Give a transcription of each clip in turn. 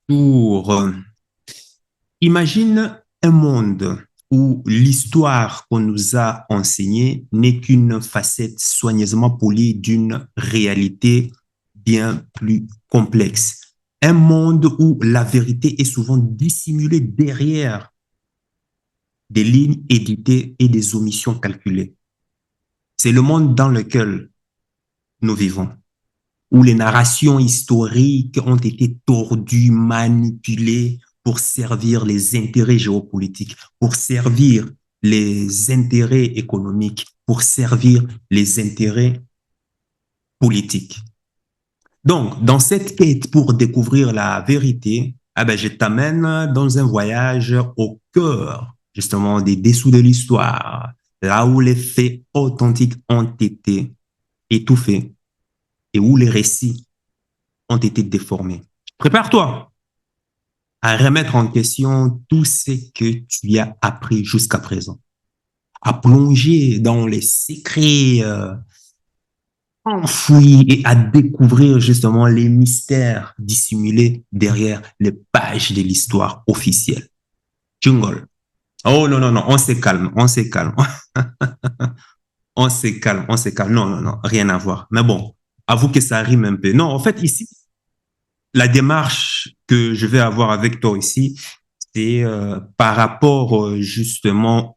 Pour imagine un monde où l'histoire qu'on nous a enseignée n'est qu'une facette soigneusement polie d'une réalité bien plus complexe. Un monde où la vérité est souvent dissimulée derrière des lignes éditées et des omissions calculées. C'est le monde dans lequel nous vivons, où les narrations historiques ont été tordues, manipulées pour servir les intérêts géopolitiques, pour servir les intérêts économiques, pour servir les intérêts politiques. Donc, dans cette quête pour découvrir la vérité, je t'amène dans un voyage au cœur, justement, des dessous de l'histoire, là où les faits authentiques ont été étouffés et où les récits ont été déformés. Prépare-toi à remettre en question tout ce que tu as appris jusqu'à présent, à plonger dans les secrets enfouis et à découvrir justement les mystères dissimulés derrière les pages de l'histoire officielle. Jungle. Oh non, non, non, on se calme, on se calme, on se calme, on se calme. Non, non, non, rien à voir. Mais bon, avoue que ça rime un peu. Non, en fait, ici, la démarche que je vais avoir avec toi ici, c'est par rapport justement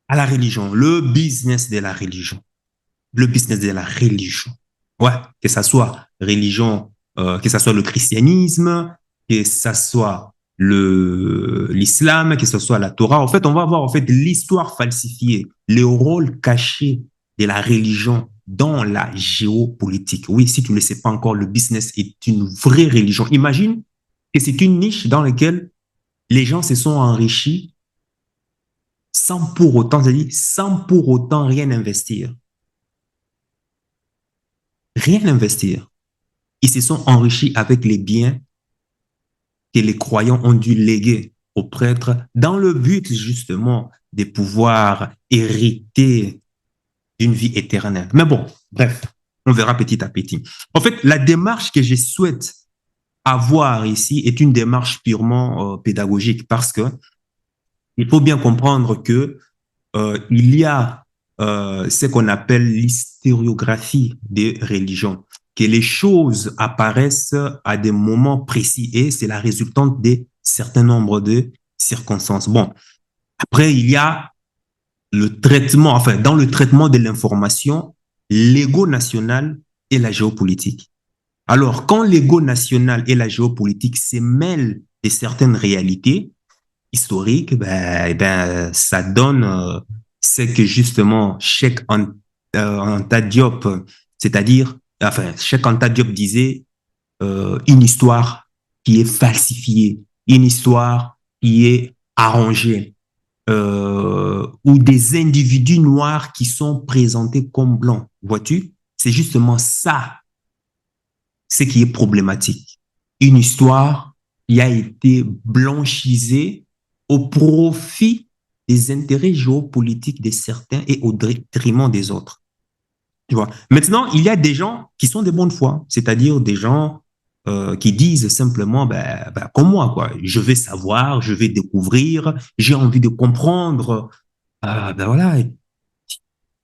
à la religion, le business de la religion. Le business de la religion. Ouais, que ça soit religion, que ça soit le christianisme, que ça soit l'islam, que ce soit la Torah. En fait, on va voir en fait l'histoire falsifiée, les rôles cachés de la religion dans la géopolitique. Oui, si tu ne le sais pas encore, le business est une vraie religion. Imagine que c'est une niche dans laquelle les gens se sont enrichis sans pour autant, c'est-à-dire sans pour autant rien investir. Rien investir. Ils se sont enrichis avec les biens que les croyants ont dû léguer aux prêtres dans le but justement de pouvoir hériter d'une vie éternelle. Mais bon, bref, on verra petit à petit. En fait, la démarche que je souhaite avoir ici est une démarche purement pédagogique parce que il faut bien comprendre que il y a ce qu'on appelle l'historiographie des religions, que les choses apparaissent à des moments précis et c'est la résultante de certains nombres de circonstances. Bon, après, il y a le traitement, enfin, dans le traitement de l'information, l'ego national et la géopolitique. Alors, quand l'ego national et la géopolitique se mêlent de certaines réalités, historique, ça donne ce que justement Cheikh Anta Diop, c'est-à-dire, enfin, Cheikh Anta Diop disait une histoire qui est falsifiée, une histoire qui est arrangée, ou des individus noirs qui sont présentés comme blancs. Vois-tu? C'est justement ça, ce qui est problématique. Une histoire qui a été blanchisée au profit des intérêts géopolitiques de certains et au détriment des autres. Tu vois. Maintenant, il y a des gens qui sont de bonne foi, c'est-à-dire des gens qui disent simplement, comme moi, quoi, je vais savoir, je vais découvrir, j'ai envie de comprendre, voilà,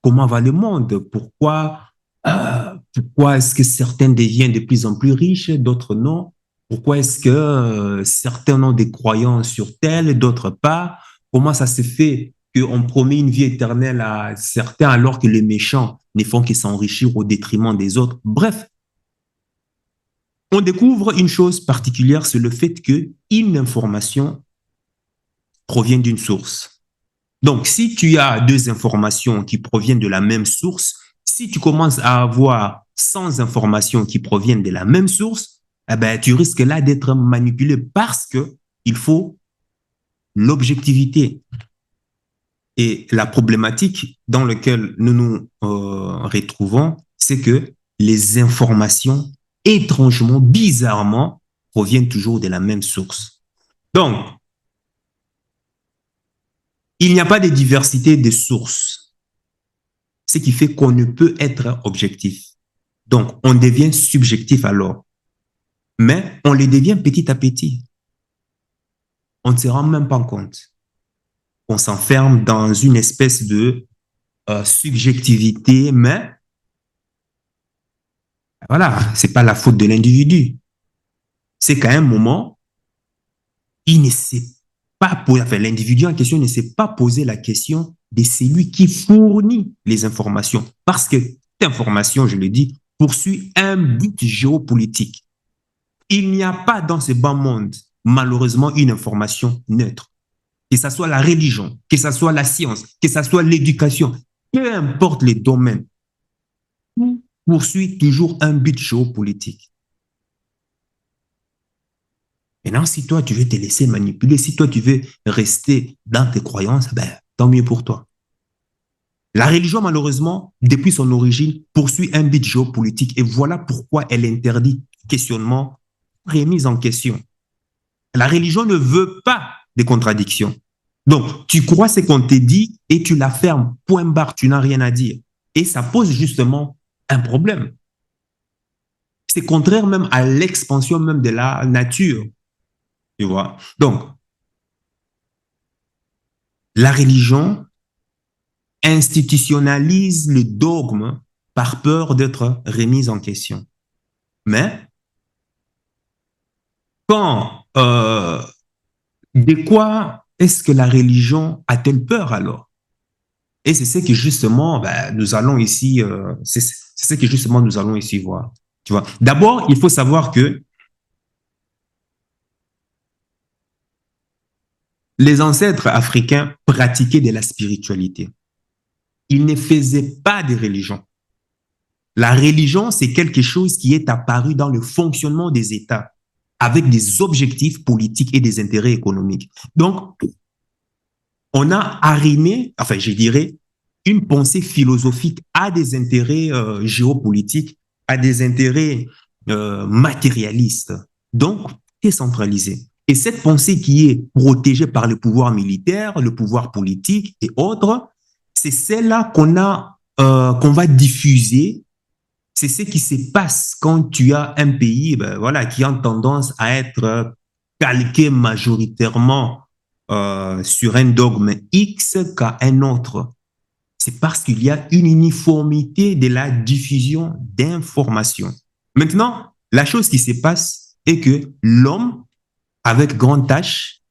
comment va le monde, pourquoi est-ce que certains deviennent de plus en plus riches, d'autres non, pourquoi est-ce que certains ont des croyances sur tel, d'autres pas, comment ça se fait qu'on promet une vie éternelle à certains alors que les méchants ne font que s'enrichir au détriment des autres. Bref, on découvre une chose particulière, c'est le fait qu'une information provient d'une source. Donc, si tu as deux informations qui proviennent de la même source, si tu commences à avoir 100 informations qui proviennent de la même source, tu risques là d'être manipulé parce que il faut l'objectivité. Et la problématique dans laquelle nous nous retrouvons, c'est que les informations, étrangement, bizarrement, proviennent toujours de la même source. Donc, il n'y a pas de diversité de sources, ce qui fait qu'on ne peut être objectif. Donc, on devient subjectif alors. mais on les devient petit à petit. On ne se rend même pas compte. On s'enferme dans une espèce de subjectivité, mais voilà, c'est pas la faute de l'individu. C'est qu'à un moment, il ne s'est pas posé, enfin, l'individu en question ne s'est pas posé la question de celui qui fournit les informations. Parce que cette information, je le dis, poursuit un but géopolitique. Il n'y a pas dans ce bas monde, malheureusement, une information neutre. Que ce soit la religion, que ce soit la science, que ce soit l'éducation, peu importe les domaines, poursuit toujours un but géopolitique. Maintenant, si toi, tu veux te laisser manipuler, si toi, tu veux rester dans tes croyances, ben, tant mieux pour toi. La religion, malheureusement, depuis son origine, poursuit un but géopolitique et voilà pourquoi elle interdit questionnement, remise en question. La religion ne veut pas des contradictions. Donc, tu crois ce qu'on te dit et tu la fermes, point barre, tu n'as rien à dire. Et ça pose justement un problème. C'est contraire même à l'expansion même de la nature, tu vois. Donc, la religion institutionnalise le dogme par peur d'être remise en question. Mais quand, de quoi est-ce que la religion a-t-elle peur alors? Et c'est ce que justement, ben, nous allons ici, c'est ce que justement nous allons ici voir. Tu vois. D'abord, il faut savoir que les ancêtres africains pratiquaient de la spiritualité. Ils ne faisaient pas de religion. La religion, c'est quelque chose qui est apparu dans le fonctionnement des États avec des objectifs politiques et des intérêts économiques. Donc, on a arrimé, enfin, je dirais, une pensée philosophique à des intérêts géopolitiques, à des intérêts matérialistes, donc décentralisés. Et cette pensée qui est protégée par le pouvoir militaire, le pouvoir politique et autres, c'est celle-là qu'on va diffuser. C'est ce qui se passe quand tu as un pays, ben, voilà, qui a tendance à être calqué majoritairement sur un dogme X qu'à un autre. C'est parce qu'il y a une uniformité de la diffusion d'informations. Maintenant, la chose qui se passe est que l'homme, avec grande tâche,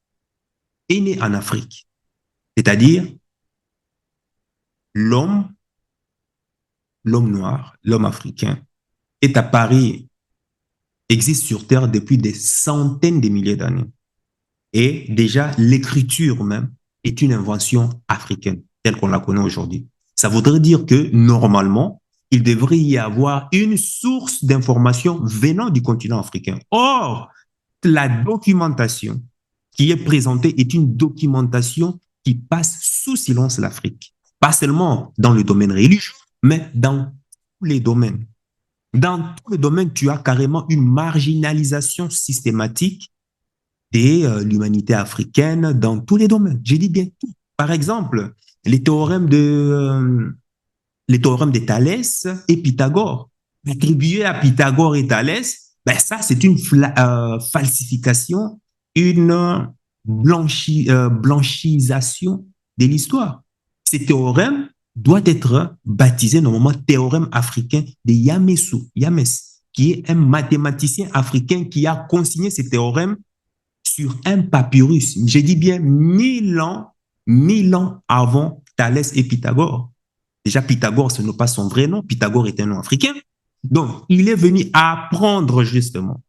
est né en Afrique. C'est-à-dire l'homme, l'homme noir, l'homme africain, est apparu, existe sur Terre depuis des centaines de milliers d'années. Et déjà, l'écriture même est une invention africaine, telle qu'on la connaît aujourd'hui. Ça voudrait dire que, normalement, il devrait y avoir une source d'information venant du continent africain. Or, la documentation qui est présentée est une documentation qui passe sous silence l'Afrique. Pas seulement dans le domaine religieux, mais dans tous les domaines. Dans tous les domaines, tu as carrément une marginalisation systématique de l'humanité africaine dans tous les domaines. J'ai dit bien tout. Par exemple, les théorèmes de Thalès et Pythagore. Attribuer à Pythagore et Thalès, ben ça, c'est une falsification, une blanchisation de l'histoire. Ces théorèmes doivent être baptisés normalement théorème africain de Yamesu, Yames, qui est un mathématicien africain qui a consigné ces théorèmes sur un papyrus. J'ai dit bien 1000 ans avant Thalès et Pythagore. Déjà, Pythagore, ce n'est pas son vrai nom. Pythagore est un nom africain. Donc, il est venu apprendre justement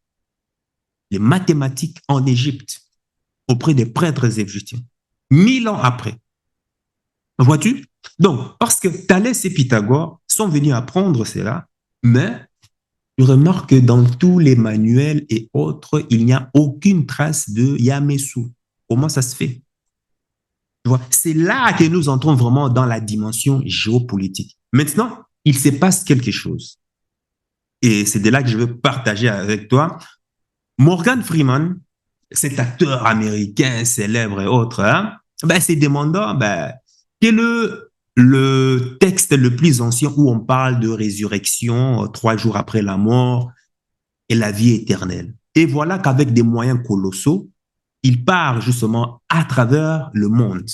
les mathématiques en Égypte auprès des prêtres égyptiens. 1000 ans après. Vois-tu? Donc, parce que Thalès et Pythagore sont venus apprendre cela, mais je remarque que dans tous les manuels et autres, il n'y a aucune trace de Yamesu. Comment ça se fait? C'est là que nous entrons vraiment dans la dimension géopolitique. Maintenant, il se passe quelque chose. Et c'est de là que je veux partager avec toi. Morgan Freeman, cet acteur américain célèbre et autre, hein, ben, s'est demandant quel est le texte le plus ancien où on parle de résurrection 3 jours après la mort et la vie éternelle. Et voilà qu'avec des moyens colossaux, il part justement à travers le monde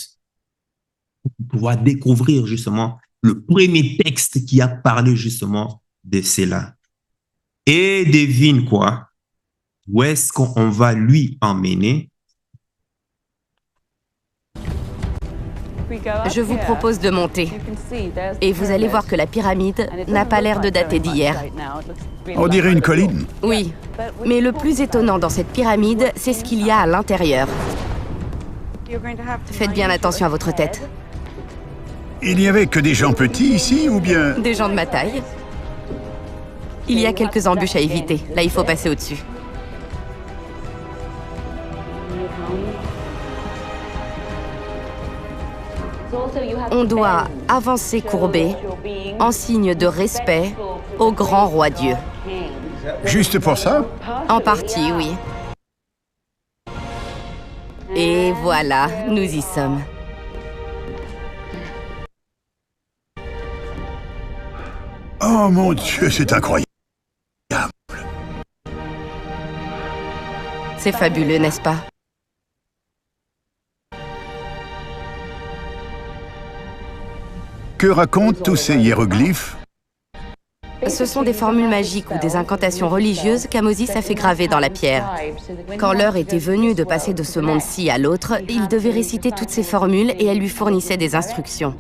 pour pouvoir découvrir justement le premier texte qui a parlé justement de cela. Et devine quoi? Où est-ce qu'on va lui emmener? Je vous propose de monter. Et vous allez voir que la pyramide n'a pas l'air de dater d'hier. On dirait une colline. Oui, mais le plus étonnant dans cette pyramide, c'est ce qu'il y a à l'intérieur. Faites bien attention à votre tête. Il n'y avait que des gens petits ici, ou bien... Des gens de ma taille. Il y a quelques embûches à éviter. Là, il faut passer au-dessus. On doit avancer courbé, en signe de respect au grand roi Dieu. Juste pour ça? En partie, oui. Et voilà, nous y sommes. Oh mon Dieu, c'est incroyable. C'est fabuleux, n'est-ce pas? Que racontent tous ces hiéroglyphes? Ce sont des formules magiques ou des incantations religieuses qu'Amosis a fait graver dans la pierre. Quand l'heure était venue de passer de ce monde-ci à l'autre, il devait réciter toutes ces formules et elle lui fournissait des instructions.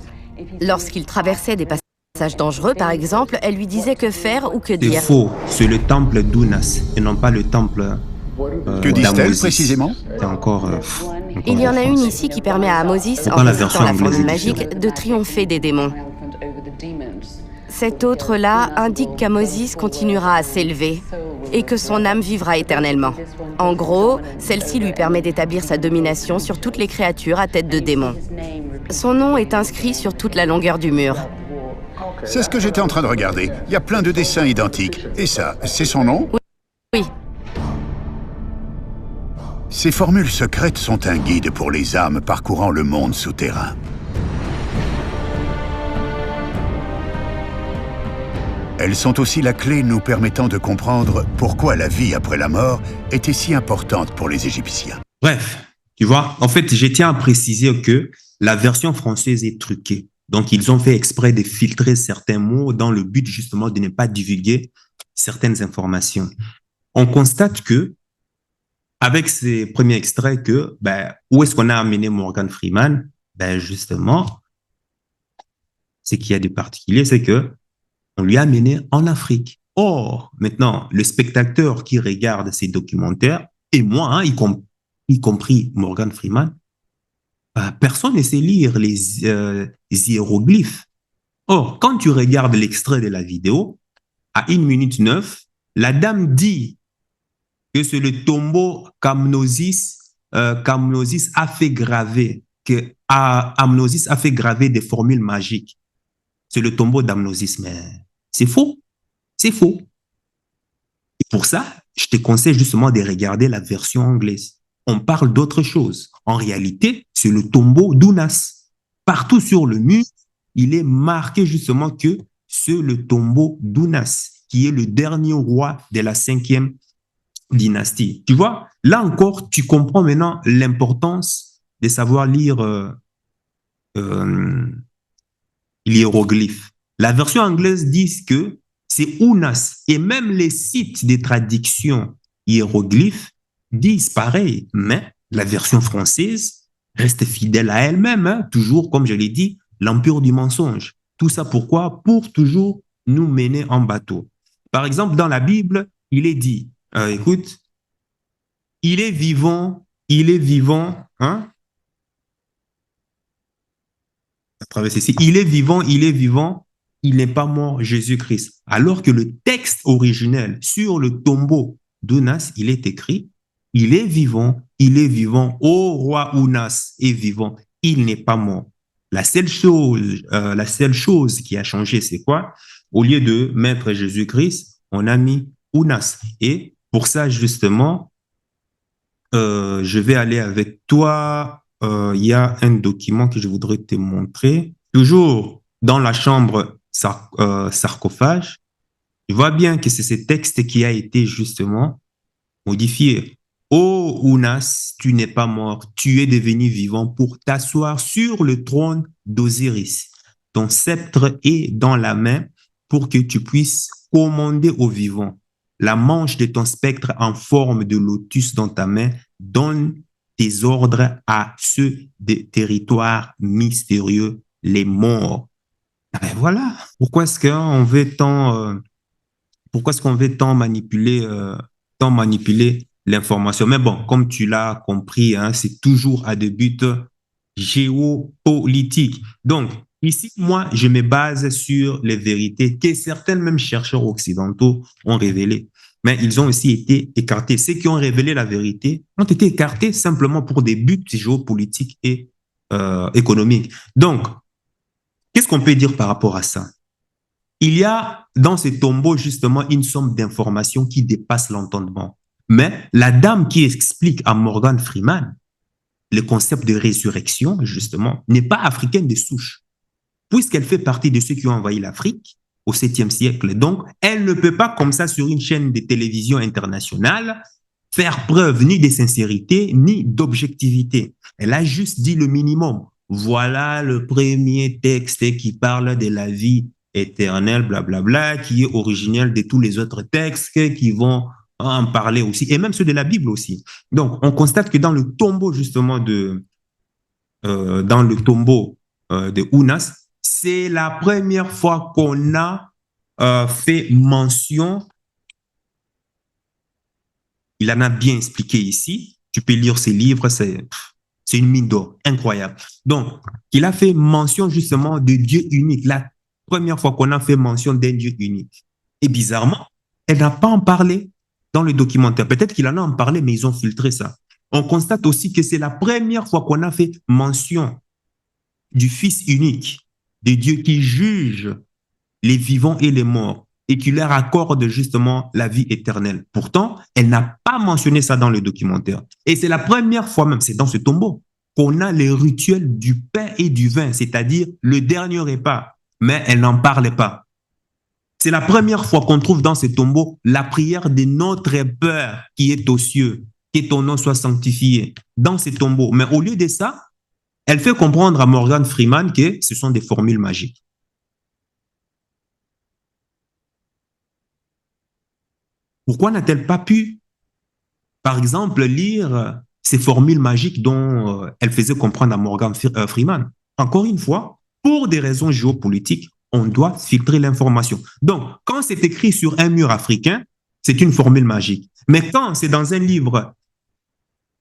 Lorsqu'il traversait des passages dangereux, par exemple, elle lui disait que faire ou que C'est dire. faux. C'est le temple d'Unas et non pas le temple Que disent-elles d'Amosis. précisément? C'est encore... Il y en a une ici qui permet à Amosis, en pas la récitant version la anglaise formule édition. magique, de triompher des démons. Cette autre-là indique qu'Amosis continuera à s'élever et que son âme vivra éternellement. En gros, celle-ci lui permet d'établir sa domination sur toutes les créatures à tête de démons. Son nom est inscrit sur toute la longueur du mur. C'est ce que j'étais en train de regarder. Il y a plein de dessins identiques. Et ça, c'est son nom? Oui, Ces formules secrètes sont un guide pour les âmes parcourant le monde souterrain. Elles sont aussi la clé nous permettant de comprendre pourquoi la vie après la mort était si importante pour les Égyptiens. Bref, tu vois, en fait, je tiens à préciser que la version française est truquée. Donc, ils ont fait exprès de filtrer certains mots dans le but justement de ne pas divulguer certaines informations. On constate que, avec ces premiers extraits, que où est-ce qu'on a amené Morgan Freeman? Justement, ce qu'il y a de particulier, c'est que on lui a amené en Afrique. Or, maintenant, le spectateur qui regarde ces documentaires, et moi, hein, y compris Morgan Freeman, personne ne sait lire les hiéroglyphes. Or, quand tu regardes l'extrait de la vidéo, à 1 minute 9, la dame dit que c'est le tombeau qu'Amnosis a fait graver, que Amnosis a fait graver des formules magiques. C'est le tombeau d'Amnosis, mais c'est faux. C'est faux. Et pour ça, je te conseille justement de regarder la version anglaise. On parle d'autre chose. En réalité, c'est le tombeau d'Unas. Partout sur le mur, il est marqué justement que c'est le tombeau d'Unas, qui est le dernier roi de la 5e dynastie. Tu vois, là encore, tu comprends maintenant l'importance de savoir lire l'hiéroglyphe. La version anglaise dit que c'est Unas et même les sites de traduction hiéroglyphes disent pareil, mais la version française reste fidèle à elle-même, hein, toujours, comme je l'ai dit, l'empire du mensonge. Tout ça pourquoi? Pour toujours nous mener en bateau. Par exemple, dans la Bible, il est dit, écoute, il est vivant, hein, à travers ceci, il est vivant, il n'est pas mort, Jésus-Christ. Alors que le texte originel sur le tombeau d'Unas, il est écrit, il est vivant, ô roi Unas est vivant, il n'est pas mort. La seule chose qui a changé, c'est quoi? Au lieu de mettre Jésus-Christ, on a mis Unas. Et pour ça, justement, je vais aller avec toi. Il y a un document que je voudrais te montrer. Toujours dans la chambre sarcophage, je vois bien que c'est ce texte qui a été justement modifié. Ô Ounas, tu n'es pas mort, tu es devenu vivant pour t'asseoir sur le trône d'Osiris. Ton sceptre est dans la main pour que tu puisses commander aux vivants. La manche de ton spectre en forme de lotus dans ta main donne tes ordres à ceux des territoires mystérieux, les morts. Ben voilà. Pourquoi est-ce qu'on veut tant manipuler l'information? Mais bon, comme tu l'as compris, hein, c'est toujours à des buts géopolitiques. Donc, ici, moi, je me base sur les vérités que certains même chercheurs occidentaux ont révélées. Mais ils ont aussi été écartés. Ceux qui ont révélé la vérité ont été écartés simplement pour des buts géopolitiques et économiques. Donc, qu'est-ce qu'on peut dire par rapport à ça? Il y a dans ces tombeaux justement une somme d'informations qui dépasse l'entendement. Mais la dame qui explique à Morgan Freeman le concept de résurrection, justement, n'est pas africaine de souche, puisqu'elle fait partie de ceux qui ont envahi l'Afrique au 7e siècle. Donc, elle ne peut pas, comme ça, sur une chaîne de télévision internationale, faire preuve ni de sincérité, ni d'objectivité. Elle a juste dit le minimum. Voilà le premier texte qui parle de la vie éternelle, blablabla, qui est originel de tous les autres textes qui vont en parler aussi, et même ceux de la Bible aussi. Donc, on constate que dans le tombeau, justement, de Ounas, c'est la première fois qu'on a fait mention. Il en a bien expliqué ici. Tu peux lire ses livres, c'est une mine d'or incroyable. Donc, il a fait mention justement de Dieu unique, la première fois qu'on a fait mention d'un Dieu unique. Et bizarrement, elle n'a pas en parlé dans le documentaire. Peut-être qu'il en a en parlé, mais ils ont filtré ça. On constate aussi que c'est la première fois qu'on a fait mention du Fils unique, de Dieu qui juge les vivants et les morts et qui leur accorde justement la vie éternelle. Pourtant, elle n'a pas mentionné ça dans le documentaire. Et c'est la première fois même, c'est dans ce tombeau, qu'on a les rituels du pain et du vin, c'est-à-dire le dernier repas, mais elle n'en parlait pas. C'est la première fois qu'on trouve dans ce tombeau la prière de notre Père qui est aux cieux, que ton nom soit sanctifié, dans ce tombeau. Mais au lieu de ça, elle fait comprendre à Morgan Freeman que ce sont des formules magiques. Pourquoi n'a-t-elle pas pu, par exemple, lire ces formules magiques dont elle faisait comprendre à Morgan Freeman? Encore une fois, pour des raisons géopolitiques, on doit filtrer l'information. Donc, quand c'est écrit sur un mur africain, c'est une formule magique. Mais quand c'est dans un livre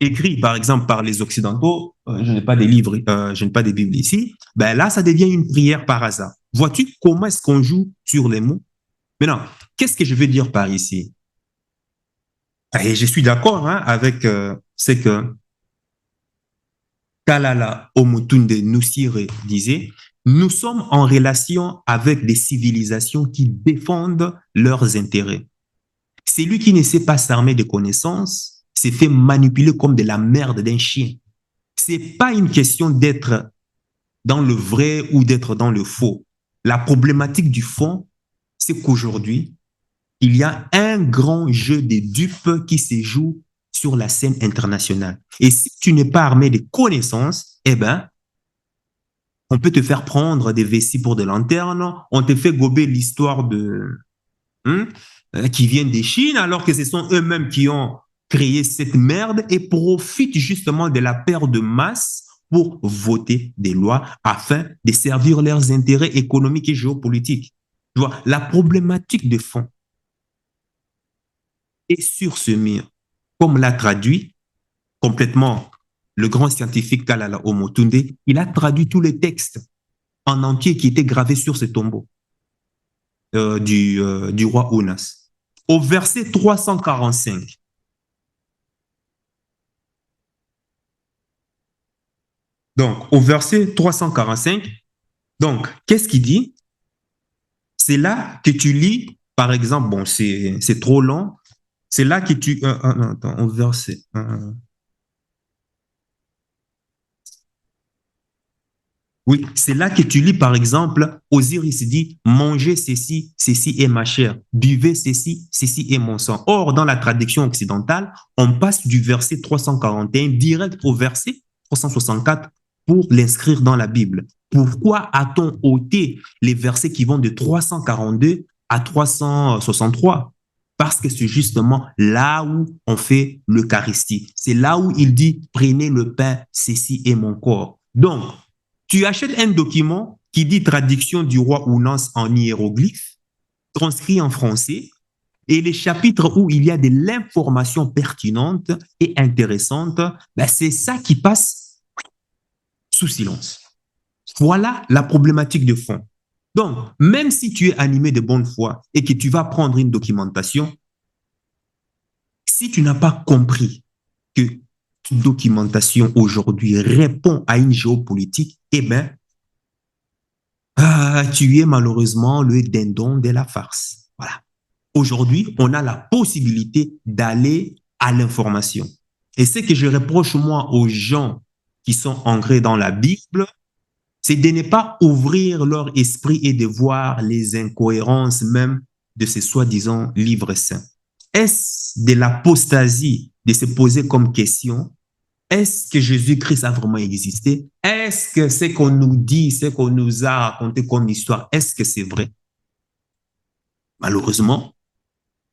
écrit, par exemple, par les Occidentaux, je n'ai pas des livres, je n'ai pas des Bibles ici, ben là, ça devient une prière par hasard. Vois-tu comment est-ce qu'on joue sur les mots? Maintenant, qu'est-ce que je veux dire par ici? Et je suis d'accord hein, avec ce que Kalala Omotunde Nusire disait. Nous sommes en relation avec des civilisations qui défendent leurs intérêts. Celui qui ne sait pas s'armer de connaissances s'est fait manipuler comme de la merde d'un chien. Ce n'est pas une question d'être dans le vrai ou d'être dans le faux. La problématique du fond, c'est qu'aujourd'hui, il y a un grand jeu de dupes qui se joue sur la scène internationale. Et si tu n'es pas armé de connaissances, eh ben, on peut te faire prendre des vessies pour des lanternes, on te fait gober l'histoire qui vient des Chines, alors que ce sont eux-mêmes qui ont créé cette merde et profitent justement de la perte de masse pour voter des lois afin de servir leurs intérêts économiques et géopolitiques. Tu vois, la problématique de fond est sur ce mur, comme l'a traduit complètement le grand scientifique Kalala Omotunde, il a traduit tous les textes en entier qui étaient gravés sur ce tombeau du roi Ounas. Au verset 345, donc au verset 345, donc qu'est-ce qu'il dit? C'est là que tu lis, par exemple, bon, c'est trop long, c'est là que tu... attends, au verset... Oui, c'est là que tu lis, par exemple, Osiris dit, mangez ceci, ceci est ma chair, buvez ceci, ceci est mon sang. Or, dans la traduction occidentale, on passe du verset 341 direct au verset 364 pour l'inscrire dans la Bible. Pourquoi a-t-on ôté les versets qui vont de 342 à 363? Parce que c'est justement là où on fait l'Eucharistie. C'est là où il dit, prenez le pain, ceci est mon corps. Donc, tu achètes un document qui dit traduction du roi Ounas en hiéroglyphe, transcrit en français, et les chapitres où il y a de l'information pertinente et intéressante, ben c'est ça qui passe sous silence. Voilà la problématique de fond. Donc, même si tu es animé de bonne foi et que tu vas prendre une documentation, si tu n'as pas compris que toute documentation aujourd'hui répond à une géopolitique, eh bien, tu es malheureusement le dindon de la farce. Voilà. Aujourd'hui, on a la possibilité d'aller à l'information. Et ce que je reproche, moi, aux gens qui sont ancrés dans la Bible, c'est de ne pas ouvrir leur esprit et de voir les incohérences même de ces soi-disant livres saints. Est-ce de l'apostasie de se poser comme question? Est-ce que Jésus-Christ a vraiment existé? Est-ce que ce qu'on nous dit, ce qu'on nous a raconté comme histoire, est-ce que c'est vrai? Malheureusement,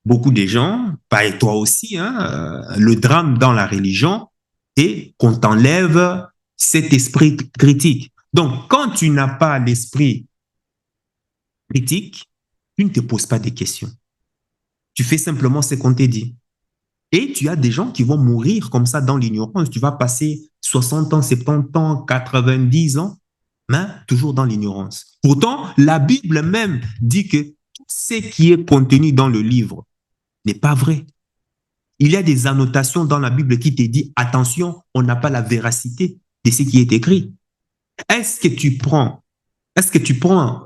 beaucoup de gens, pas et toi aussi, le drame dans la religion est qu'on t'enlève cet esprit critique. Donc, quand tu n'as pas l'esprit critique, tu ne te poses pas de questions. Tu fais simplement ce qu'on te dit. Et tu as des gens qui vont mourir comme ça dans l'ignorance. Tu vas passer 60 ans, 70 ans, 90 ans, mais toujours dans l'ignorance. Pourtant, la Bible même dit que tout ce qui est contenu dans le livre n'est pas vrai. Il y a des annotations dans la Bible qui te disent « Attention, on n'a pas la véracité de ce qui est écrit ». Est-ce que tu prends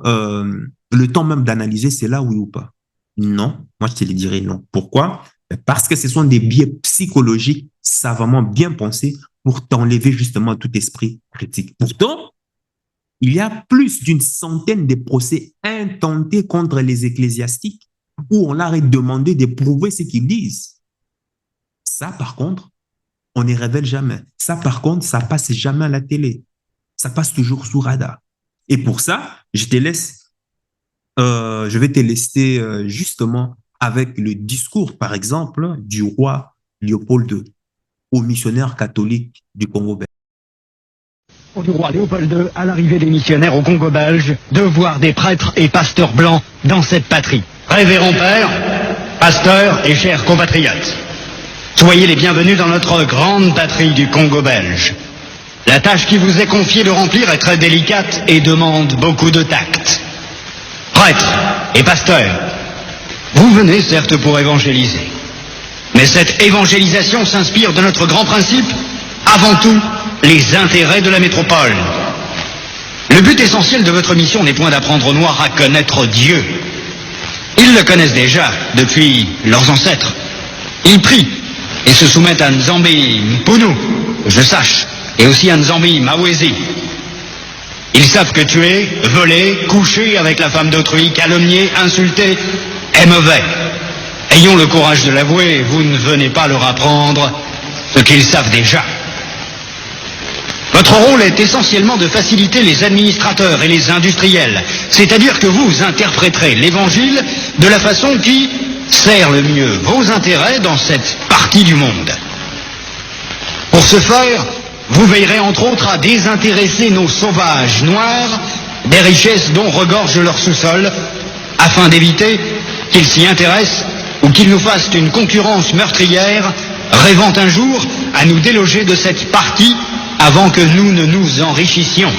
le temps même d'analyser cela, oui ou pas? Non, moi je te le dirais non. Pourquoi? Parce que ce sont des biais psychologiques savamment bien pensés pour t'enlever justement tout esprit critique. Pourtant, il y a plus d'une centaine de procès intentés contre les ecclésiastiques où on leur a demandé de prouver ce qu'ils disent. Ça, par contre, on ne révèle jamais. Ça, par contre, ça passe jamais à la télé. Ça passe toujours sous radar. Et pour ça, je vais te laisser justement avec le discours, par exemple, du roi Léopold II aux missionnaires catholiques du Congo belge. Du roi Léopold II à l'arrivée des missionnaires au Congo belge, de voir des prêtres et pasteurs blancs dans cette patrie. Révérend père, pasteurs et chers compatriotes, soyez les bienvenus dans notre grande patrie du Congo belge. La tâche qui vous est confiée de remplir est très délicate et demande beaucoup de tact. Prêtres et pasteurs, vous venez certes pour évangéliser. Mais cette évangélisation s'inspire de notre grand principe, avant tout, les intérêts de la métropole. Le but essentiel de votre mission n'est point d'apprendre aux Noirs à connaître Dieu. Ils le connaissent déjà depuis leurs ancêtres. Ils prient et se soumettent à Nzambi Mpunu, que je sache, et aussi à Nzambi Mawezi. Ils savent que tuer, voler, coucher avec la femme d'autrui, calomnier, insulter est mauvais. Ayons le courage de l'avouer, vous ne venez pas leur apprendre ce qu'ils savent déjà. Votre rôle est essentiellement de faciliter les administrateurs et les industriels, c'est-à-dire que vous interpréterez l'évangile de la façon qui sert le mieux vos intérêts dans cette partie du monde. Pour ce faire, vous veillerez entre autres à désintéresser nos sauvages noirs des richesses dont regorge leur sous-sol, afin d'éviter qu'ils s'y intéressent ou qu'ils nous fassent une concurrence meurtrière, rêvant un jour à nous déloger de cette partie avant que nous ne nous enrichissions.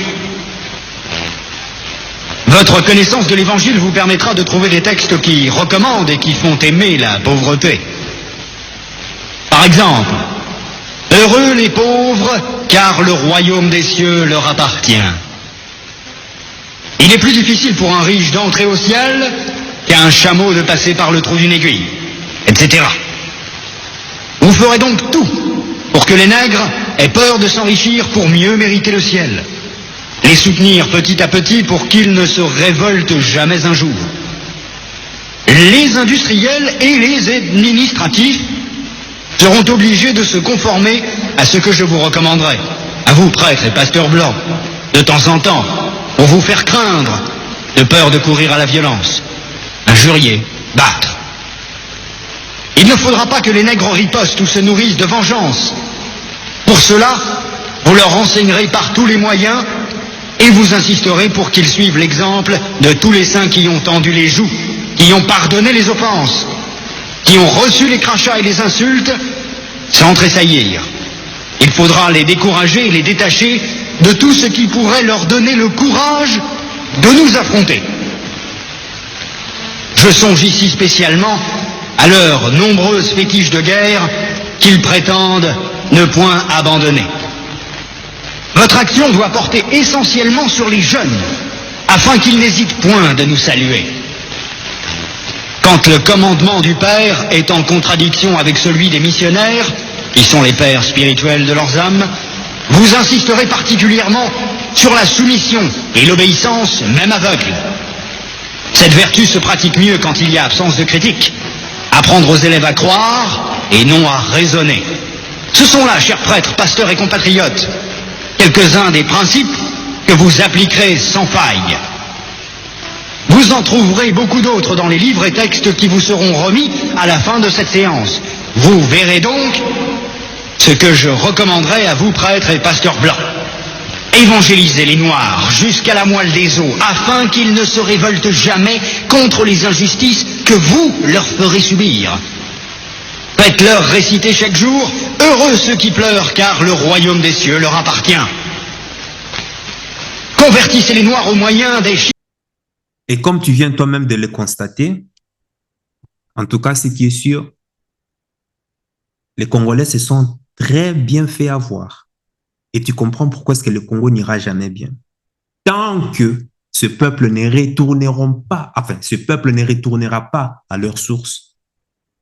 Votre connaissance de l'Évangile vous permettra de trouver des textes qui recommandent et qui font aimer la pauvreté. Par exemple, « Heureux les pauvres, car le royaume des cieux leur appartient. » Il est plus difficile pour un riche d'entrer au ciel qu'à un chameau de passer par le trou d'une aiguille, etc. Vous ferez donc tout pour que les nègres aient peur de s'enrichir pour mieux mériter le ciel. les soutenir petit à petit pour qu'ils ne se révoltent jamais un jour. Les industriels et les administratifs seront obligés de se conformer à ce que je vous recommanderai, à vous, prêtres et pasteurs blancs, de temps en temps, pour vous faire craindre, de peur de courir à la violence, injurier, battre. Il ne faudra pas que les nègres ripostent ou se nourrissent de vengeance. Pour cela, vous leur enseignerez par tous les moyens et vous insisterez pour qu'ils suivent l'exemple de tous les saints qui ont tendu les joues, qui ont pardonné les offenses, qui ont reçu les crachats et les insultes sans tressaillir. Il faudra les décourager et les détacher de tout ce qui pourrait leur donner le courage de nous affronter. Je songe ici spécialement à leurs nombreuses fétiches de guerre qu'ils prétendent ne point abandonner. Votre action doit porter essentiellement sur les jeunes, afin qu'ils n'hésitent point de nous saluer. Quand le commandement du Père est en contradiction avec celui des missionnaires, qui sont les pères spirituels de leurs âmes, vous insisterez particulièrement sur la soumission et l'obéissance, même aveugle. Cette vertu se pratique mieux quand il y a absence de critique. Apprendre aux élèves à croire et non à raisonner. Ce sont là, chers prêtres, pasteurs et compatriotes, quelques-uns des principes que vous appliquerez sans faille. Vous en trouverez beaucoup d'autres dans les livres et textes qui vous seront remis à la fin de cette séance. Vous verrez donc ce que je recommanderais à vous, prêtres et pasteurs blancs. Évangélisez les Noirs jusqu'à la moelle des os, afin qu'ils ne se révoltent jamais contre les injustices que vous leur ferez subir. Faites-leur réciter chaque jour « Heureux ceux qui pleurent, car le royaume des cieux leur appartient ». Convertissez les Noirs au moyen des... Et comme tu viens toi-même de le constater, en tout cas, ce qui est sûr, les Congolais se sont très bien fait avoir. Et tu comprends pourquoi est-ce que le Congo n'ira jamais bien. Tant que ce peuple ne retournera pas à leur source,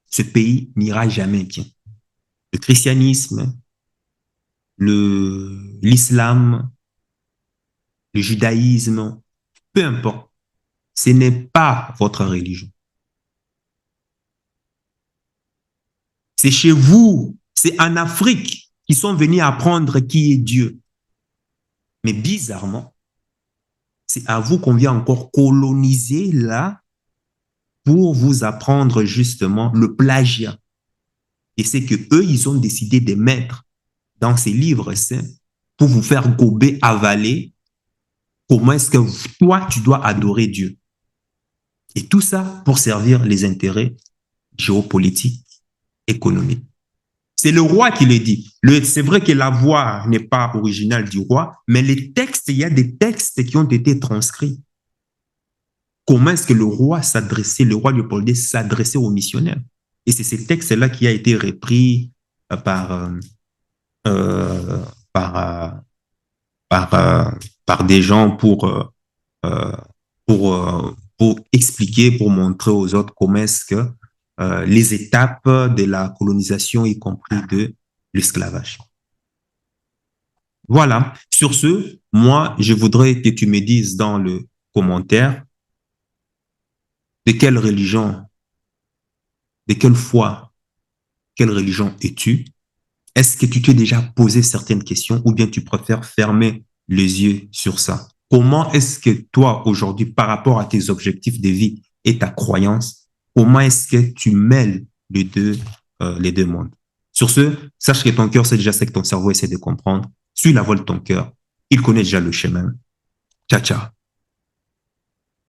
ce pays n'ira jamais bien. Le christianisme, l'islam, le judaïsme, peu importe, ce n'est pas votre religion. C'est chez vous, c'est en Afrique qui sont venus apprendre qui est Dieu. Mais bizarrement, c'est à vous qu'on vient encore coloniser là pour vous apprendre justement le plagiat. Et c'est que eux, ils ont décidé de mettre dans ces livres saints pour vous faire gober, avaler comment est-ce que toi, tu dois adorer Dieu. Et tout ça pour servir les intérêts géopolitiques, économiques. C'est le roi qui le dit. C'est vrai que la voix n'est pas originale du roi, mais les textes, il y a des textes qui ont été transcrits. Comment est-ce que le roi Léopold II s'adressait aux missionnaires? Et c'est ces textes-là qui a été repris par des gens pour expliquer, pour montrer aux autres comment est-ce que les étapes de la colonisation, y compris de l'esclavage. Voilà. Sur ce, moi, je voudrais que tu me dises dans le commentaire de quelle religion, de quelle foi, quelle religion es-tu? Est-ce que tu t'es déjà posé certaines questions ou bien tu préfères fermer les yeux sur ça? Comment est-ce que toi, aujourd'hui, par rapport à tes objectifs de vie et ta croyance, comment est-ce que tu mêles les deux mondes? Sur ce, sache que ton cœur sait déjà ce que ton cerveau essaie de comprendre. Suis la voie de ton cœur. Il connaît déjà le chemin. Ciao, ciao.